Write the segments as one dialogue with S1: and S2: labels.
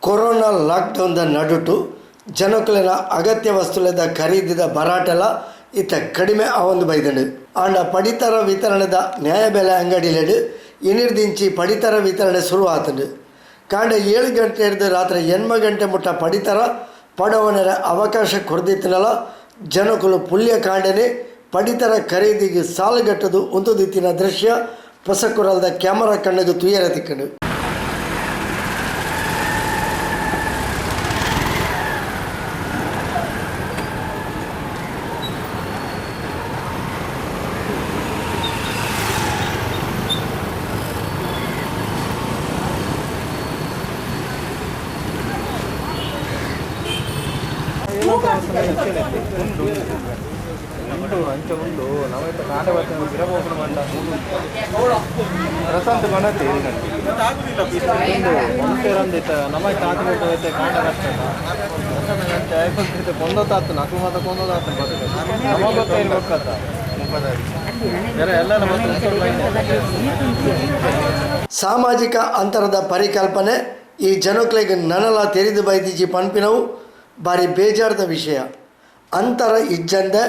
S1: Corona ಲಾಕ್ಡೌನ್ದ ನಡುಟು ಜನಕುಲಿನ ಅಗತ್ಯ ವಸ್ತುಲದ ಖರೀದಿದ ಭರಾಟೆಲ ಇತ್ತ ಕಡಿಮೆ ಆವೊಂದು ಬೈದಂಡು ಆಂಡ ಪಡಿತರ ವಿತರಣೆದ ನ್ಯಾಯಬೆಲೆ ಅಂಗಡಿಲೆಡು ಇನಿರ್ದಿಂಚಿ ಪಡಿತರ ವಿತರಣೆ ಶುರು ಆತಂಡು ಕಾಂಡ 7 ಗಂಟೆ ಹಿಡಿದು ರಾತ್ರಿ 8 ಗಂಟೆ ಮುಟ್ಟ ಪಡಿತರ ಪಡವನರ ಅವಕಾಶ ಕೊಡ್ದಿತ್ತಿನಲ್ಲ ಜನಕುಲು ಪುಲ್ಯ ಕಾಂಡನೆ ಪಡಿತರ ಖರೀದಿಗೆ ಸಾಲುಗಟ್ಟದು ಒಂದು ದಿತ್ತಿನ ದೃಶ್ಯ ಪೊಸಕುರಲ್ದ ಕ್ಯಾಮರಾ ಕಣ್ಣಿಗೆ ತುಯರ ತಿಕ್ಕಂಡು
S2: ಉಂಟು ನಾವೈತೆ ಕಾಂಡ ಬರ್ತೀವಿ ಗಿರಬೋಪನ ಮಂಡ ರಸಂತ ಗಣತಿ ಒಂಟೇರಂದಿತ್ತ ನಮೈತೆ ಆತ್ಮೈತೆ ಕಾಂಡ ಕಷ್ಟ ರಸಂತ ಕೊಂದೋತಾತು ನಕು ಮಾತ ಕೊಂದೋದಾತು ನಮಗೆ ಗೊತ್ತೇನು ಗೊತ್ತತ್ತ ಎಲ್ಲ
S1: ಸಾಮಾಜಿಕ ಅಂತರದ ಪರಿಕಲ್ಪನೆ ಈ ಜನಕ್ಲೆಗೆ ನನಲ ತೆರೆದು ಬೈದಿಜಿ ಪಂಪಿನವು ಬಾರಿ ಬೇಜಾರದ ವಿಷಯ ಅಂತರ ಇಜ್ಜಂದೆ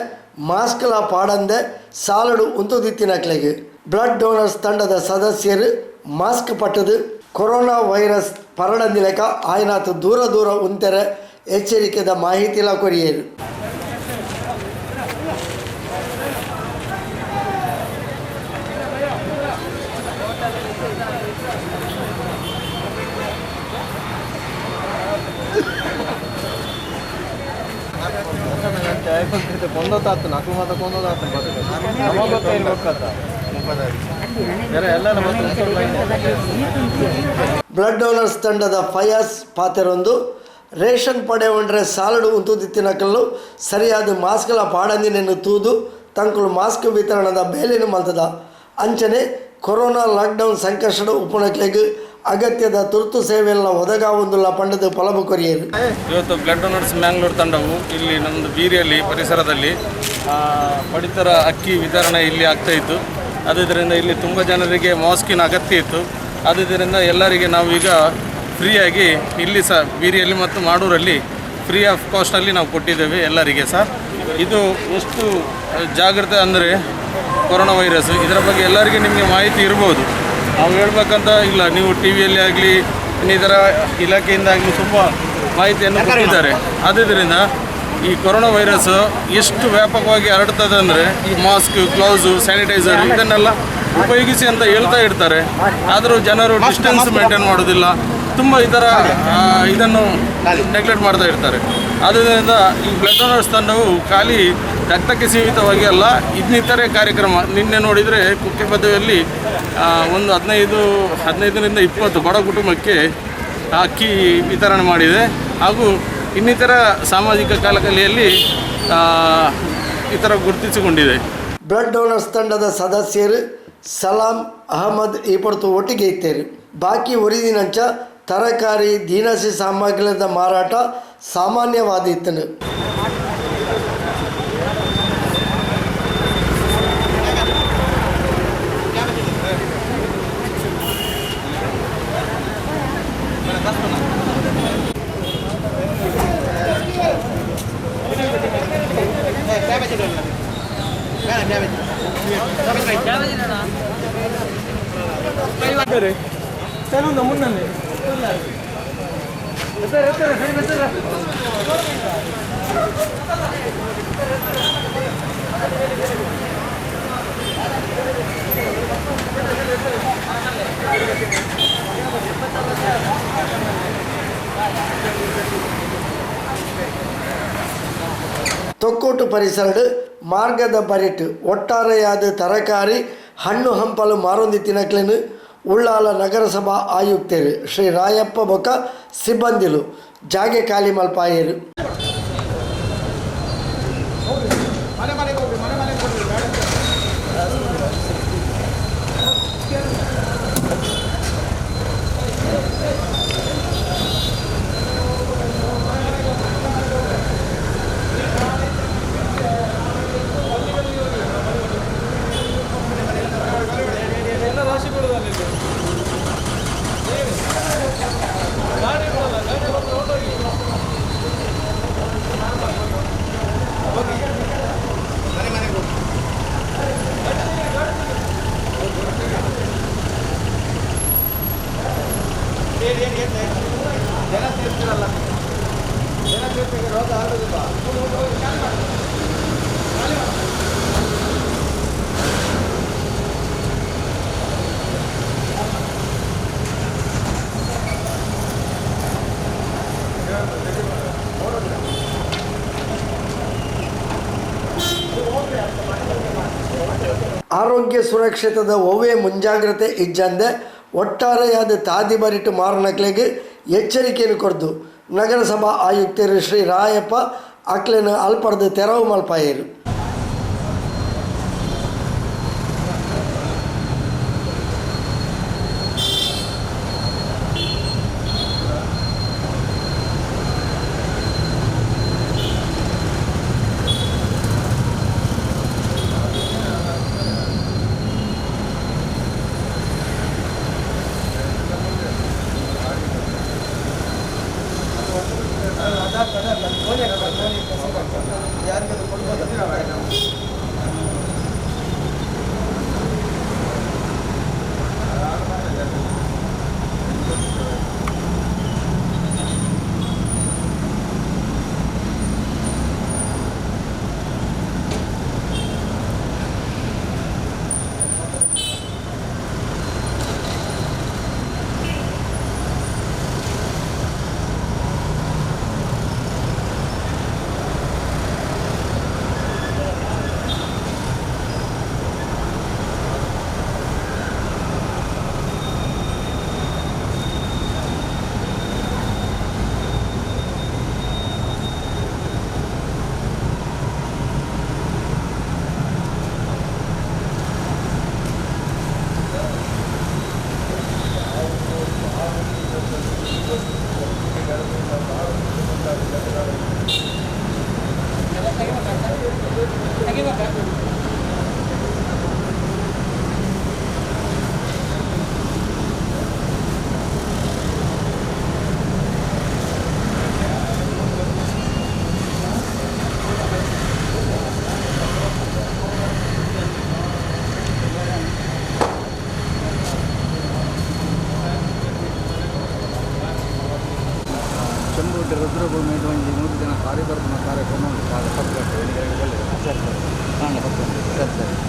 S1: ಮಾಸ್ಕ್ಲ ಪಾಡಂದೆ ಸಾಲಡು ಉಂತುದಿತ್ತಿನಕ್ಲೆಗೆ ಬ್ಲಡ್ ಡೋನರ್ಸ್ ತಂಡದ ಸದಸ್ಯರು ಮಾಸ್ಕ್ ಪಟ್ಟದು ಕೊರೋನಾ ವೈರಸ್ ಪರಡಂದಿಲಕ ಆಯ್ನಾತು ದೂರ ಉಂತೆರೆ ಎಚ್ಚರಿಕೆದ ಮಾಹಿತಿಲ ಕೊರಿಯರು
S2: ಕೊಂದೋತಾತು ನಕು ಮಾತ ಕೊಂದೋದಾತು ನಮಗೆ ಗೊತ್ತೇನು ಗೊತ್ತತ್ತ ಎಲ್ಲ
S1: ಬ್ಲಡ್ ಡೋನರ್ಸ್ ತಂಡದ ಫಯಾಸ್ ಪಾತೆರೊಂದು ರೇಷನ್ ಪಡೆಯೊಂಡ್ರೆ ಸಾಲಡು ಉಂತುದಿತ್ತಿನಕಲ್ಲು ಸರಿಯಾದ ಮಾಸ್ಕ್ಲ ಪಾಡಂದಿನೆನ್ನು ತೂದು ತಂಕುಲು ಮಾಸ್ಕ್ ವಿತರಣದ ಬೇಲೆನು ಮಲ್ತದ ಅಂಚನೆ ಕೊರೋನಾ ಲಾಕ್ಡೌನ್ ಸಂಕಷ್ಟದ ಉಪನಕ್ಲೆಗೆ ಅಗತ್ಯದ ತುರ್ತು ಸೇವೆಯೆಲ್ಲ ಒದಗಾವೊಂದುಲ್ಲ ಪಂಡದ ಫಲಭ ಕೊರಿಯರು.
S2: ಇವತ್ತು ಬ್ಲಡ್ ಡೋನರ್ಸ್ ಮ್ಯಾಂಗ್ಳೂರು ತಂಡವು ಇಲ್ಲಿ ನಮ್ಮದು ಬೀರಿಯಲ್ಲಿ ಪರಿಸರದಲ್ಲಿ ಪಡಿತರ ಅಕ್ಕಿ ವಿತರಣೆ ಇಲ್ಲಿ ಆಗ್ತಾಯಿತ್ತು. ಆದ್ದರಿಂದ ಇಲ್ಲಿ ತುಂಬ ಜನರಿಗೆ ಮಾಸ್ಕಿನ ಅಗತ್ಯ ಇತ್ತು. ಆದ್ದರಿಂದ ಎಲ್ಲರಿಗೆ ನಾವೀಗ ಫ್ರೀಯಾಗಿ ಇಲ್ಲಿ ಸಹ ಬೀರಿಯಲ್ಲಿ ಮತ್ತು ಮಾಡೂರಲ್ಲಿ ಫ್ರೀ ಆಫ್ ಕಾಸ್ಟಲ್ಲಿ ನಾವು ಕೊಟ್ಟಿದ್ದೇವೆ ಎಲ್ಲರಿಗೆ ಸಹ. ಇದು ಎಷ್ಟು ಜಾಗ್ರತೆ ಅಂದರೆ ಕೊರೋನಾ ವೈರಸ್ ಇದರ ಬಗ್ಗೆ ಎಲ್ಲರಿಗೆ ನಿಮಗೆ ಮಾಹಿತಿ ಇರ್ಬೋದು. ನಾವು ಹೇಳ್ಬೇಕಂತ ಇಲ್ಲ, ನೀವು ಟಿ ವಿಯಲ್ಲಿ ಆಗಲಿ ಇನ್ನಿತರ ಇಲಾಖೆಯಿಂದ ಆಗಲಿ ತುಂಬ ಮಾಹಿತಿಯನ್ನು ಕೊಟ್ಟಿದ್ದಾರೆ. ಆದ್ದರಿಂದ ಈ ಕೊರೋನಾ ವೈರಸ್ ಎಷ್ಟು ವ್ಯಾಪಕವಾಗಿ ಹರಡ್ತದೆ ಅಂದರೆ ಈ ಮಾಸ್ಕ್, ಗ್ಲೌಸು, ಸ್ಯಾನಿಟೈಸರ್ ಇದನ್ನೆಲ್ಲ ಉಪಯೋಗಿಸಿ ಅಂತ ಹೇಳ್ತಾ ಇರ್ತಾರೆ. ಆದರೂ ಜನರು ಡಿಸ್ಟೆನ್ಸ್ ಮೇಂಟೈನ್ ಮಾಡೋದಿಲ್ಲ, ತುಂಬ ಇದನ್ನು ನೆಗ್ಲೆಕ್ಟ್ ಮಾಡ್ತಾ ಇರ್ತಾರೆ. ಆದ್ದರಿಂದ ಈ ಬ್ಲಡ್ ಡೋನರ್ಸ್ ತಂಡವು ಖಾಲಿ ರಕ್ತಕ್ಕೆ ಸೀಮಿತವಾಗಿ ಅಲ್ಲ, ಇನ್ನಿತರೆ ಕಾರ್ಯಕ್ರಮ ನಿನ್ನೆ ನೋಡಿದರೆ ಕುಕ್ಕೆಪದವಿಯಲ್ಲಿ ಒಂದು 15ರಿಂದ 20 ಬಡ ಕುಟುಂಬಕ್ಕೆ ಅಕ್ಕಿ ವಿತರಣೆ ಮಾಡಿದೆ. ಹಾಗೂ ಇನ್ನಿತರ ಸಾಮಾಜಿಕ ಕಳಕಳಿಯಲ್ಲಿ ಈ ಥರ ಗುರುತಿಸಿಕೊಂಡಿದೆ.
S1: ಬ್ಲಡ್ ಡೋನರ್ಸ್ ತಂಡದ ಸದಸ್ಯರು ಸಲಾಂ ಅಹಮದ್ ಈ ಪೊರ್ತು ಒಟ್ಟಿಗೆ ಇತ್ತೇರು. ಬಾಕಿ ಒರಿದಿನಂಚ ತರಕಾರಿ ದಿನಸಿ ಸಾಮಗ್ರಿಗಳ ಮಾರಾಟ ಸಾಮಾನ್ಯವಾದಿತ್ತನು.
S2: ಮುನ್ನೆ
S1: ತೊಕ್ಕೋಟು ಪರಿಸರಡು ಮಾರ್ಗದ ಬರಿಟ್ ಒಟ್ಟಾರೆಯಾದ ತರಕಾರಿ ಹಣ್ಣು ಹಂಪಲು ಮಾರೊಂದಿತ್ತಿನಕ್ಲೆನು ಉಳ್ಳಾಲ ನಗರಸಭಾ ಆಯುಕ್ತರು ಶ್ರೀ ರಾಯಪ್ಪ ಬೊಕ್ಕ ಸಿಬ್ಬಂದಿಲು ಜಾಗೆ ಖಾಲಿ ಮಲ್ಪಾಯರು.
S3: ರಾಶಿ ಕೊಡೋದಲ್ಲ
S1: ಆರೋಗ್ಯ ಸುರಕ್ಷಿತದ ಒವ್ವೇ ಮುಂಜಾಗ್ರತೆ ಇಜ್ಜಂದೆ ಒಟ್ಟಾರೆಯಾದ ತಾದಿ ಬರಿಟ್ಟು ಮಾರಣಕ್ಲೆಗೆ ಎಚ್ಚರಿಕೆಯನ್ನು ಕೊಡ್ದು ನಗರಸಭಾ ಆಯುಕ್ತರು ಶ್ರೀ ರಾಯಪ್ಪ ಅಕ್ಲೆನ ಅಲ್ಪರ್ದು ತೆರವು ಮಲ್ಪಾಯರು.
S3: ಚೆಂಬುಡ್ಡಿ ರುದ್ರಭೂಮಿ ಒಂದು 100 ಜನ ಕಾರ್ಯಕರ್ತನ ಕಾರ್ಯಕ್ರಮ ಉಂಟು. ಸರಿ ಸರಿ.